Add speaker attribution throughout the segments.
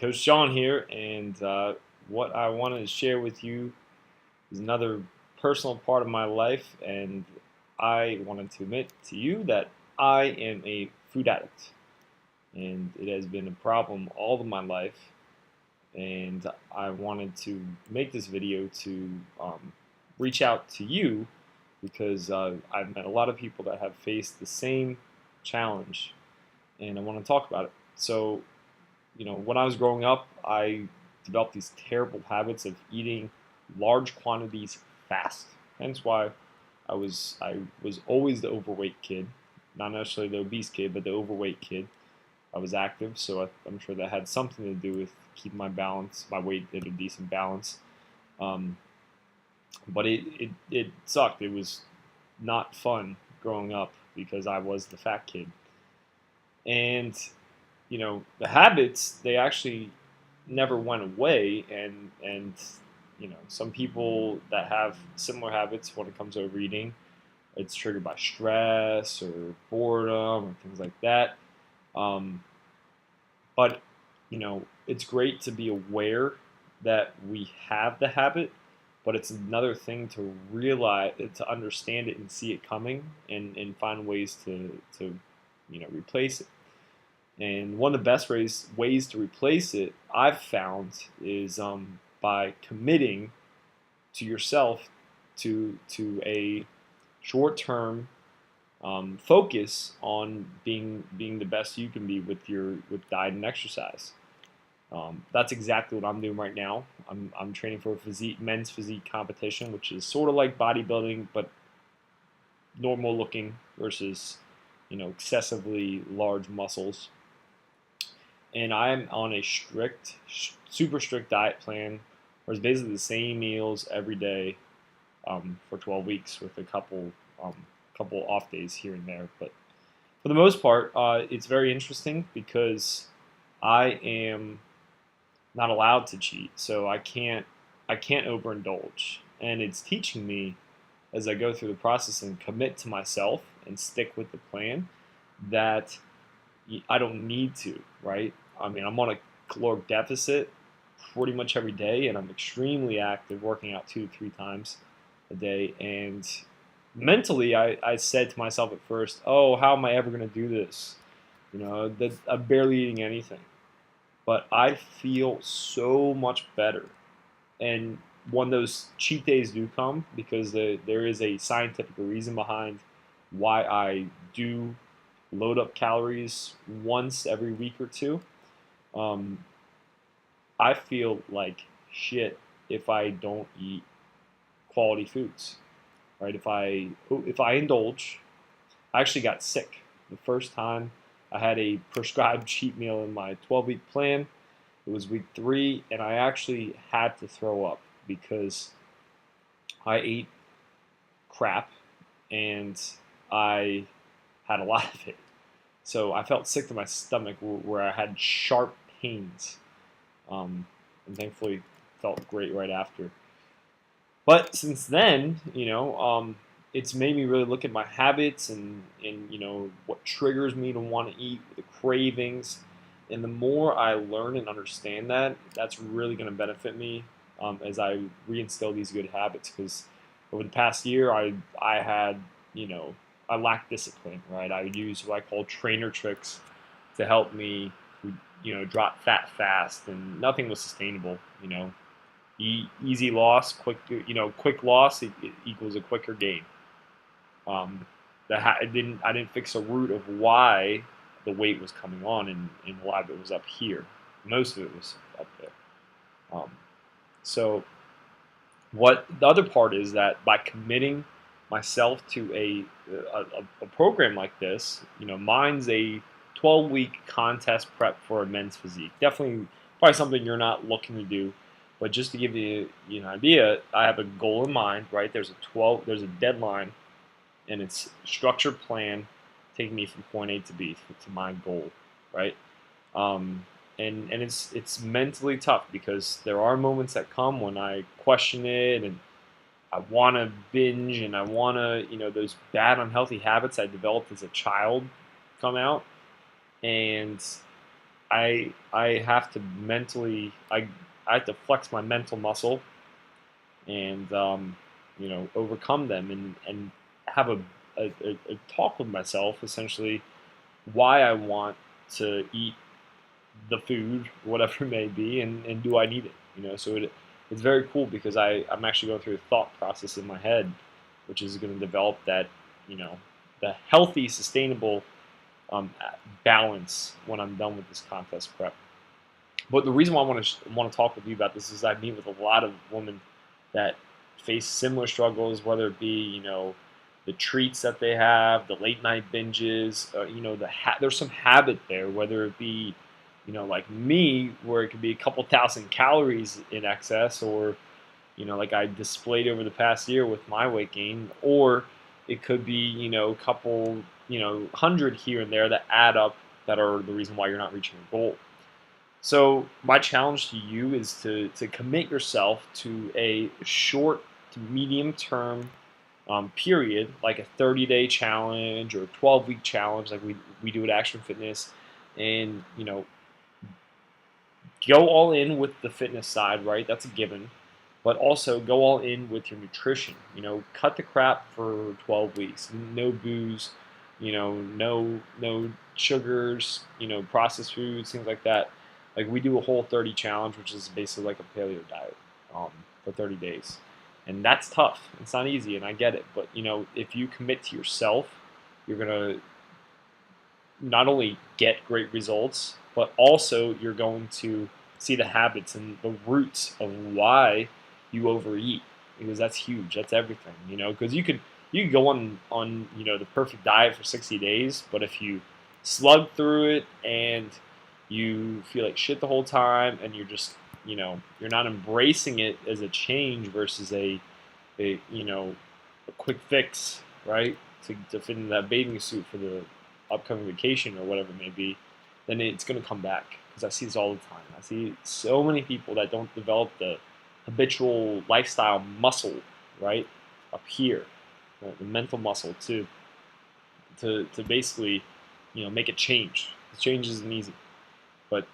Speaker 1: Coach Sean here, and what I wanted to share with you is another personal part of my life, and I wanted to admit to you that I am a food addict, and it has been a problem all of my life, and I wanted to make this video to reach out to you because I've met a lot of people that have faced the same challenge, and I want to talk about it. So, when I was growing up, I developed these terrible habits of eating large quantities fast. Hence why I was always the overweight kid, not necessarily the obese kid, but the overweight kid. I was active, so I'm sure that had something to do with keeping my balance, my weight at a decent balance. Um, but it sucked. It was not fun growing up because I was the fat kid. And the habits, they actually never went away, and some people that have similar habits when it comes to overeating, it's triggered by stress or boredom or things like that. Um, but it's great to be aware that we have the habit, but it's another thing to realize, to understand it and see it coming, and find ways to replace it. And one of the best ways to replace it, I've found, is by committing to yourself to a short-term focus on being the best you can be with diet and exercise. That's exactly what I'm doing right now. I'm training for a men's physique competition, which is sort of like bodybuilding, but normal looking versus excessively large muscles. And I'm on a super strict diet plan, where it's basically the same meals every day for 12 weeks with a couple off days here and there. But for the most part, it's very interesting because I am not allowed to cheat, so I can't overindulge, and it's teaching me as I go through the process and commit to myself and stick with the plan that I don't need to, right? I mean, I'm on a caloric deficit pretty much every day, and I'm extremely active, working out 2 to 3 times a day. And mentally, I said to myself at first, "Oh, how am I ever going to do this? That I'm barely eating anything." But I feel so much better. And when those cheat days do come, because there is a scientific reason behind why I do load up calories once every week or two, um, I feel like shit if I don't eat quality foods. Right? If I indulge, I actually got sick the first time I had a prescribed cheat meal in my 12-week plan. It was week 3, and I actually had to throw up because I ate crap and I had a lot of it. So I felt sick to my stomach, where I had sharp pains, and thankfully felt great right after. But since then, it's made me really look at my habits and what triggers me to want to eat, the cravings. And the more I learn and understand that, that's really going to benefit me as I reinstill these good habits. Because over the past year, I had, I lacked discipline, right? I would use what I call trainer tricks to help me, drop fat fast, and nothing was sustainable. Easy loss, quick loss it equals a quicker gain. I didn't fix the root of why the weight was coming on, and a lot of it was up here. Most of it was up there. Um, so what the other part is that by committing myself to a program like this, mine's a 12-week contest prep for a men's physique. Definitely, probably something you're not looking to do, but just to give you, an idea, I have a goal in mind. Right, there's a deadline, and it's a structured plan taking me from point A to B to my goal. Right, and it's mentally tough because there are moments that come when I question it, and I want to binge, and I want to, those bad unhealthy habits I developed as a child come out, and I have to mentally I have to flex my mental muscle and overcome them and have a talk with myself essentially why I want to eat the food, whatever it may be, and do I need it? So it's very cool because I'm actually going through a thought process in my head, which is going to develop that, you know, the healthy, sustainable balance when I'm done with this contest prep. But the reason why I want to talk with you about this is I meet with a lot of women that face similar struggles, whether it be the treats that they have, the late night binges, there's some habit there, whether it be like me, where it could be a couple thousand calories in excess, or like I displayed over the past year with my weight gain, or it could be a couple hundred here and there that add up that are the reason why you're not reaching your goal. So my challenge to you is to commit yourself to a short to medium term period, like a 30-day challenge or a 12-week challenge, like we do at Action Fitness, and go all in with the fitness side, right? That's a given, but also go all in with your nutrition. Cut the crap for 12 weeks. No booze, no sugars, processed foods, things like that. Like we do a Whole30 challenge, which is basically like a paleo diet for 30 days. And that's tough. It's not easy, and I get it. But if you commit to yourself, you're gonna not only get great results, but also you're going to see the habits and the roots of why you overeat, because that's huge. That's everything. Because you could go on the perfect diet for 60 days, but if you slug through it and you feel like shit the whole time, and you're just you're not embracing it as a change versus a quick fix, right? To fit in that bathing suit for the upcoming vacation or whatever it may be, then it's going to come back. Because I see this all the time. I see so many people that don't develop the habitual lifestyle muscle, right, up here, right? The mental muscle to basically make a change. The change isn't easy, but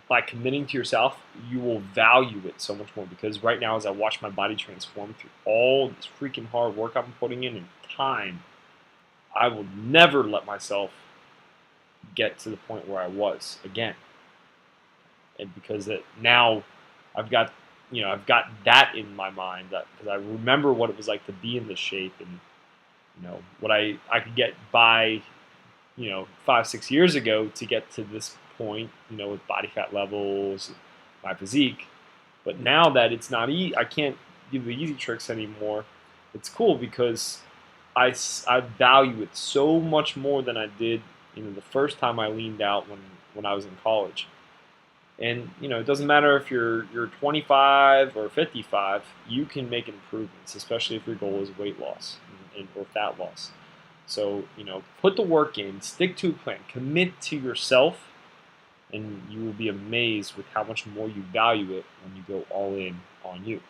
Speaker 1: by committing to yourself, you will value it so much more. Because right now, as I watch my body transform through all this freaking hard work I'm putting in and time, I will never let myself get to the point where I was again. And because now I've got that in my mind, that because I remember what it was like to be in this shape, and what I could get by 5-6 years ago to get to this point, with body fat levels, my physique. But now that it's not I can't do the easy tricks anymore. It's cool because I value it so much more than I did the first time I leaned out when I was in college. And it doesn't matter if you're 25 or 55, you can make improvements, especially if your goal is weight loss or fat loss. So put the work in, stick to a plan, commit to yourself, and you will be amazed with how much more you value it when you go all in on you.